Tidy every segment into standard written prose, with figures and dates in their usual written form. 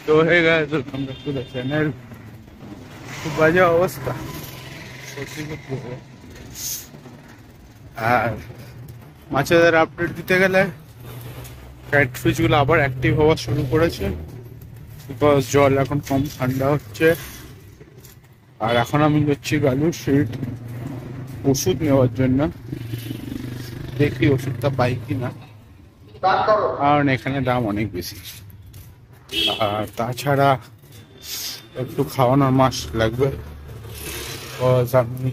তো হয়ে গেছে আমরা পুরো চ্যানেল খুব বাজে অবস্থা সত্যি করতে। আর মাছেদের আপডেট দিতে গেলে ক্যাটফিশগুলো আবার অ্যাক্টিভ হওয়া শুরু করেছে, বিকজ জল এখন কম ঠান্ডা হচ্ছে। আর এখন আমি যাচ্ছি গালু শিট ওষুধ নেওয়ার জন্য, দেখি ওষুধটা পাই কিনা, কারণ এখানে দাম অনেক বেশি। আর তাছাড়া একটু খাওয়ানোর মাছ লাগবে, আমি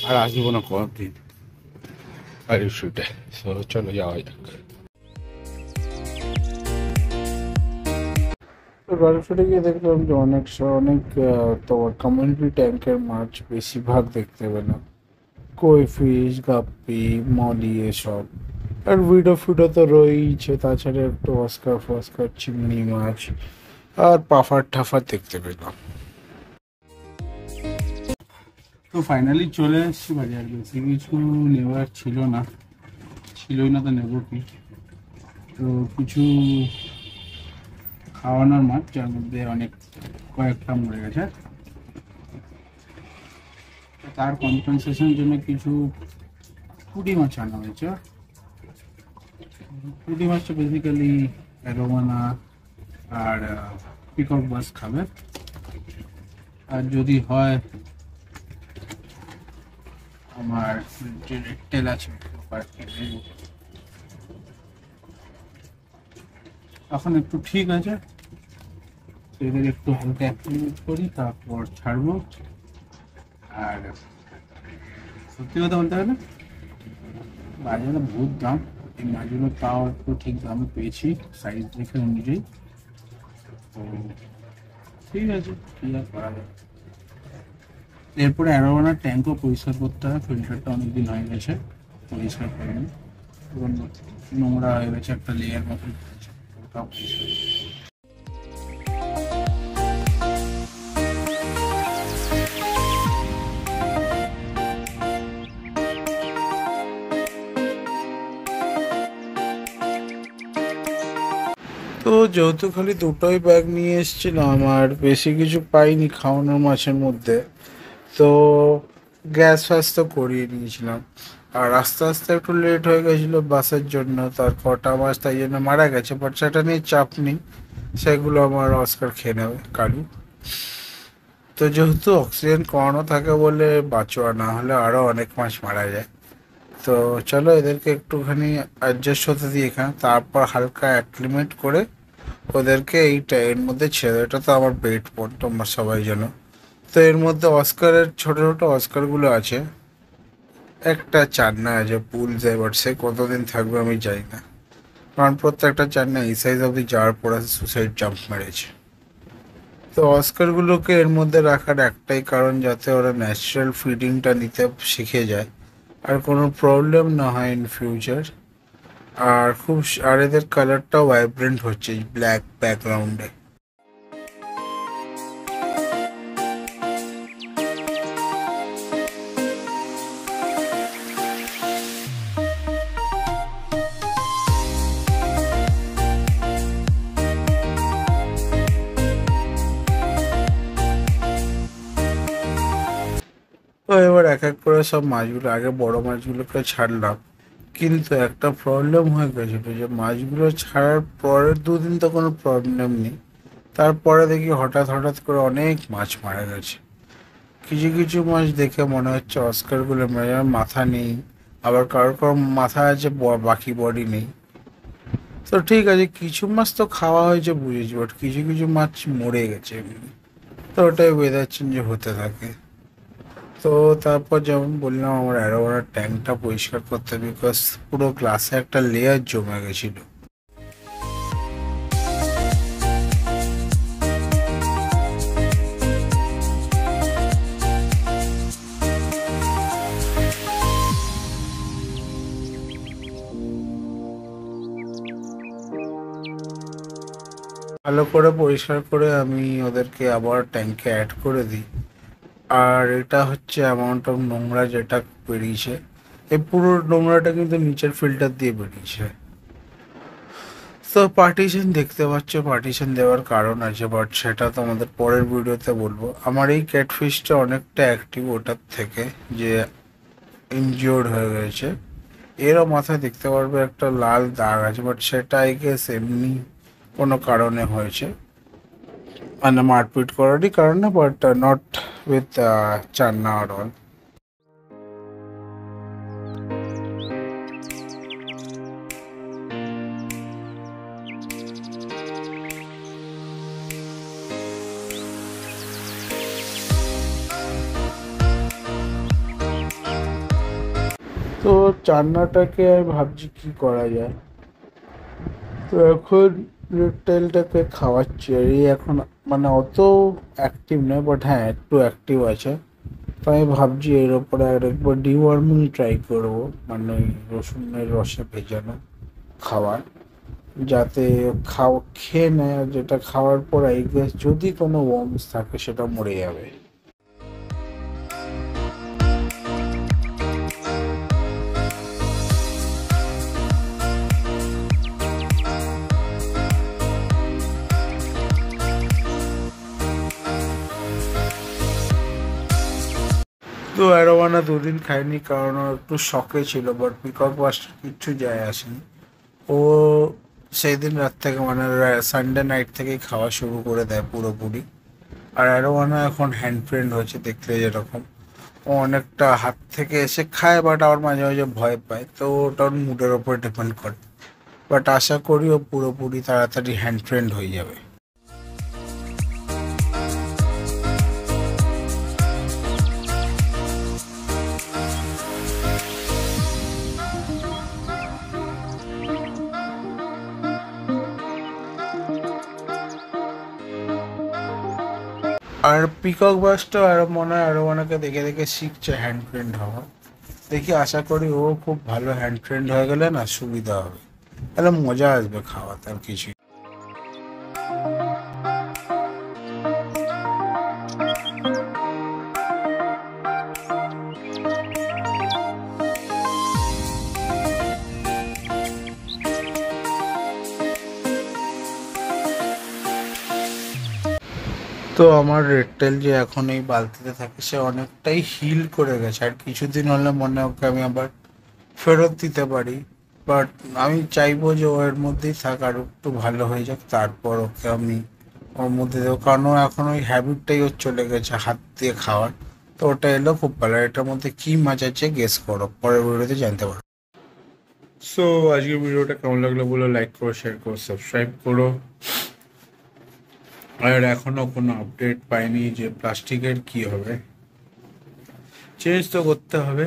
আর আসবো না কতদিন গাড়ির শুটে। সো চলো যাওয়া যাক। তো গাড়ির শুটে গিয়ে দেখলাম যে অনেক তোমার কমিউনিটি ট্যাঙ্কের মাছ বেশিরভাগ দেখতে পেলাম, কই ফিশ, গাপ্পি, মলি এসব। আর ভিডো ফিডো তো রয়েইছে, তাছাড়া একটু অস্কার ফস্কার, চিংড়ি মাছ আর পাফার ঠাফার দেখতে পেলাম। তো ফাইনালি চলে এসেছি বাজার, বেশি কিছু নেওয়ার ছিলই না, তো নেবো কি। তো কিছু খাওয়ানোর মাছ, যার মধ্যে কয়েকটা মরে গেছে, তার কম্পেনসেশনের জন্য কিছু পুঁটি মাছ আনা হয়েছে। পুঁটি মাছটা বেসিক্যালি অ্যারোমানা আর পিকক বাস খাবে, আর যদি হয় আমার যে রেডটেল আছে এখন একটু ঠিক আছে, এদের একটু হালকা অ্যাক্টিভেট করি, তারপর ছাড়বো। আর সত্যি কথা বলতে গেলে বাজারে বহুত দাম, এই মাছগুলো তাও একটু ঠিক দামে পেয়েছি সাইজ দেখে অনুযায়ী। তো ঠিক আছে, কি আর করা যাবে। এরপরে অ্যারোয়ানার ট্যাঙ্কও পরিষ্কার করতে হয়, ফিল্টারটা অনেকদিন হয়ে গেছে পরিষ্কার করিনি, পুরো নোংরা হয়ে গেছে, একটা লেয়ার মতন ওটাও পরিষ্কার। তো যেহেতু খালি দুটোই ব্যাগ নিয়ে এসেছিলাম আর বেশি কিছু পাইনি খাওয়ানোর মাছের মধ্যে, তো গ্যাস ফ্যাস তো করিয়ে নিয়েছিলাম। আর আস্তে আস্তে একটু লেট হয়ে গেছিলো বাসের জন্য, তার কটা মাছ তাই জন্য মারা গেছে, বাট সেটা নিয়ে চাপ নেই, সেগুলো আমার অস্কার খেয়ে নেবে কালু। তো যেহেতু অক্সিজেন কমানো থাকে বলে বাঁচোয়া, না হলে আরও অনেক মাছ মারা যায়। তো চলো এদেরকে একটুখানি অ্যাডজাস্ট হতে দিই এখানে, তারপর হালকা অ্যাক্লিমেট করে ওদেরকে এর মধ্যে ছেড়ে। এটা তো আমার বেড পট, তোমরা সবাই জানো। তো এর মধ্যে অস্কারের ছোট ছোট অস্কারগুলো আছে, একটা চান্না আছে পুল যায়, বাট সে কতদিন থাকবে আমি জানি না, কারণ প্রত্যেকটা চান্না এই সাইজ অব্দি যাওয়ার পর সুসাইড জাম্প মেরেছে। তো অস্কারগুলোকে এর মধ্যে রাখার একটাই কারণ, যাতে ওরা ন্যাচারাল ফিডিংটা নিতে শিখে যায় আর কোনো প্রবলেম না হয় ইন ফিউচার। আর এদের কালারটাও ভাইব্রেন্ট হচ্ছে ব্ল্যাক ব্যাকগ্রাউন্ডে। তো এবার এক এক করে সব মাছগুলো, আগে বড় মাছগুলোকে ছাড়লাম, কিন্তু একটা প্রবলেম হয়ে গেছিলো যে মাছগুলো ছাড়ার পরের দুদিন তো কোনো প্রবলেম নেই, তারপরে দেখি হঠাৎ হঠাৎ করে অনেক মাছ মারা গেছে। কিছু কিছু মাছ দেখে মনে হচ্ছে অস্কারগুলো মাথা নেই, আবার কারোর কারোর মাথা আছে বাকি বডি নেই। তো ঠিক আছে, কিছু মাছ তো খাওয়া হয়েছে বুঝেছি, বাট কিছু কিছু মাছ মরে গেছে এমনি। তো ওটাই ওয়েদার চেঞ্জ হতে থাকে। তো তারপর যেমন বললাম আমার অ্যারোভারার ট্যাঙ্কটা পরিষ্কার করতে, বিকজ পুরো গ্লাসে একটা লেয়ার জমে গেছিলো। ভালো করে পরিষ্কার করে আমি ওদেরকে আবার ট্যাঙ্কে অ্যাড করে দিই। আর এটা হচ্ছে অ্যামাউন্ট অফ নোংরা যেটা বেরিয়েছে, এই পুরো নোংরাটা কিন্তু নিচের ফিল্টার দিয়ে বেরিয়েছে। তো পার্টিশন দেখতে পাচ্ছ, পার্টিশন দেওয়ার কারণ আছে, বাট সেটা তো আমাদের পরের ভিডিওতে বলবো। আমার এই ক্যাটফিশটা অনেকটা অ্যাক্টিভ ওটার থেকে, যে ইনজিওর্ড হয়ে গেছে। এরও মাথায় দেখতে পারবে একটা লাল দাগ আছে, বাট সেটা আই গেস এমনি কোনো কারণে হয়েছে, মানে মারপিট করারই কারণে, বাট নট উইথ চান্না আর অল। তো চান্নাটাকে আমি ভাবছি কি করা যায়। তো এখন রেড খাওয়াচ্ছি, আর এই এখন মানে অত অ্যাক্টিভ নয়, বাট হ্যাঁ একটু অ্যাক্টিভ আছে। তো আমি ভাবছি এর ওপরে আর একবার ডিওয়ার্মিং ট্রাই করবো, মানে ওই রসুনের রসে ভেজানো খাবার, যাতে খেয়ে নেয়, আর যেটা খাওয়ার পর আই গেস যদি কোনো ওয়ার্মস থাকে সেটা মরে যাবে। তো অ্যারোয়ানা দুদিন খায়নি, কারণ ও একটু শখে ছিল, বাট পিকক মাস্টার কিচ্ছু যায় আসেনি। ও সেই দিন রাত থেকে, মানে সানডে নাইট থেকেই খাওয়া শুরু করে দেয় পুরোপুরি। আর অ্যারোয়ানা এখন হ্যান্ড ফ্রেন্ড হয়েছে দেখতে যেরকম। ও অনেকটা হাত থেকে এসে খায়, বাট আবার মাঝে মাঝে ভয় পায়, তো ওটা ওর মুডের ওপর ডিপেন্ড করে। বাট আশা করি ও পুরোপুরি তাড়াতাড়ি হ্যান্ড ফ্রেন্ড হয়ে যাবে। আর পিকক বাসটাও আরো মনে হয় আরো অনেকে দেখে দেখে শিখছে হ্যান্ড ফ্রেন্ড হওয়া। দেখি, আশা করি ও খুব ভালো হ্যান্ড ফ্রেন্ড হয়ে গেলে না সুবিধা হবে, তাহলে মজা আসবে খাওয়াতে আর কিছু। তো আমার রেড টেল যে এখন এই বালতিতে থাকে, সে অনেকটাই হিল করে গেছে, আর কিছুদিন হলে মনে হয় ওকে আমি আবার ফেরত দিতে পারি। বাট আমি চাইবো যে ও এর মধ্যেই থাক, আর একটু ভালো হয়ে যাক, তারপর ওকে আমি ওর মধ্যে দেবো, কারণ ও এখন ওই হ্যাবিটটাই ওর চলে গেছে হাত দিয়ে খাওয়ার। তো ওটা এলো খুব ভালো। এটার মধ্যে কি মাছ আছে গেস করো, পরের ভিডিওতে জানতে পারো। সো আজকের ভিডিওটা কেমন লাগলো বলো, লাইক করো, শেয়ার করো, সাবস্ক্রাইব করো। আর এখনো কোনো আপডেট পাইনি যে প্লাস্টিকের কি হবে, চেঞ্জ তো করতে হবে।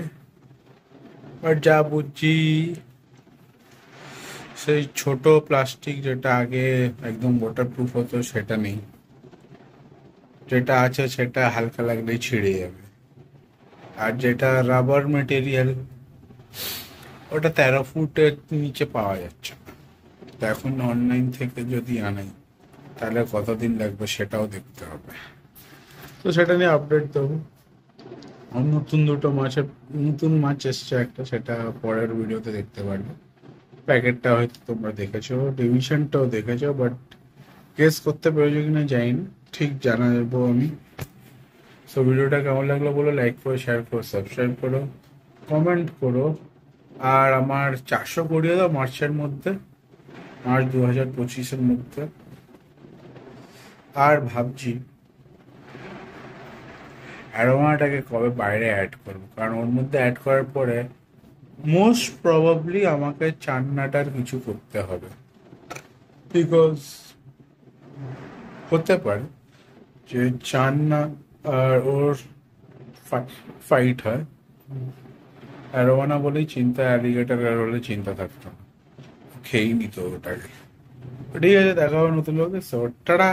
বাট যা বুঝছি, সেই ছোট প্লাস্টিক যেটা আগে একদম ওয়াটারপ্রুফ হতো সেটা নেই, যেটা আছে সেটা হালকা লাগলেই ছিঁড়ে যাবে। আর যেটা রাবার মেটেরিয়াল, ওটা 13 ফুটের নিচে পাওয়া যাচ্ছে না। তো এখন অনলাইন থেকে যদি আনাই তাহলে কতদিন লাগবে সেটাও দেখতে হবে। তো সেটা নিয়ে আপডেট দেবো। আর নতুন মাছ এসছে একটা, সেটা পরের ভিডিওতে দেখতে পারবে। প্যাকেটটা হয়তো তোমরা দেখেছো, ডিভিশনটাও দেখেছো, বাট গেস করতে পেরেছো কিনা জানি না, ঠিক জানাবো আমি। সো ভিডিওটা কেমন লাগলো বলো, লাইক করো, শেয়ার করো, সাবস্ক্রাইব করো, কমেন্ট করো। আর আমার 400 করিয়ে দাও মার্চের মধ্যে, মার্চ 2025-এর মধ্যে। আর ভাবছি অ্যারোমাটাকে কবে বাইরে অ্যাড করবো, কারণ ওর মধ্যে অ্যাড করার পরে মোস্ট প্রবাবলি আমাকে চান্নাটার কিছু করতে হবে, বিকজ হতে পারে যে চান্না আর ওর ফাইট হয়, অ্যারোমানা বলেই চিন্তা, অ্যালিগেটার হলে চিন্তা থাকতো না, খেয়েই নিত ওটাকে। ঠিক আছে, দেখা হবে নতুন লোকে। So tata.